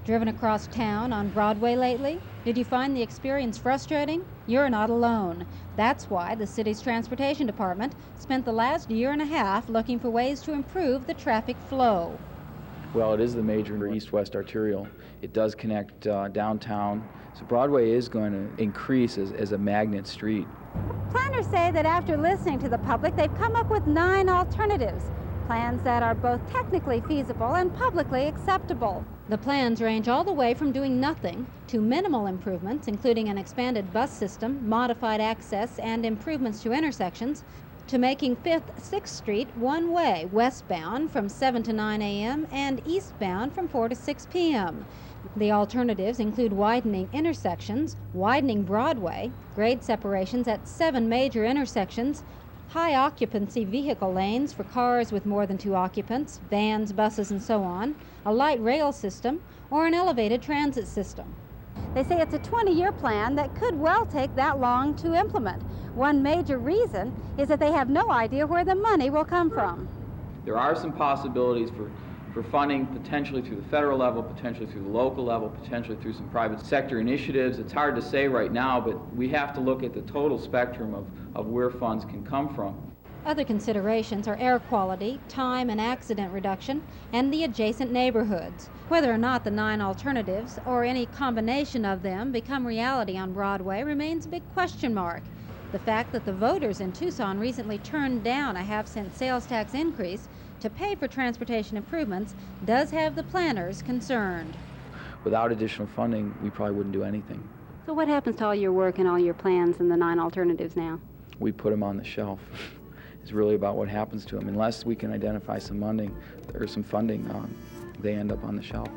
Driven across town on Broadway lately? Did you find the experience frustrating? You're not alone. That's why the city's transportation department spent the last year and a half looking for ways to improve the traffic flow. Well, it is the major east-west arterial. It does connect downtown, so Broadway is going to increase as a magnet street. Planners say that after listening to the public, they've come up with 9 alternatives, plans that are both technically feasible and publicly acceptable. The plans range all the way from doing nothing to minimal improvements, including an expanded bus system, modified access, and improvements to intersections, to making 5th, 6th Street one-way, westbound from 7 to 9 a.m. and eastbound from 4 to 6 p.m. The alternatives include widening intersections, widening Broadway, grade separations at 7 major intersections, high occupancy vehicle lanes for cars with more than 2 occupants, vans, buses, and so on, a light rail system, or an elevated transit system. They say it's a 20-year plan that could well take that long to implement. One major reason is that they have no idea where the money will come from. There are some possibilities for funding, potentially through the federal level, potentially through the local level, potentially through some private sector initiatives. It's hard to say right now, but we have to look at the total spectrum of where funds can come from. Other considerations are air quality, time and accident reduction, and the adjacent neighborhoods. Whether or not the 9 alternatives, or any combination of them, become reality on Broadway remains a big question mark. The fact that the voters in Tucson recently turned down a half-cent sales tax increase to pay for transportation improvements does have the planners concerned. Without additional funding, we probably wouldn't do anything. So what happens to all your work and all your plans and the 9 alternatives now? We put them on the shelf. It's really about what happens to them. Unless we can identify some funding, they end up on the shelf.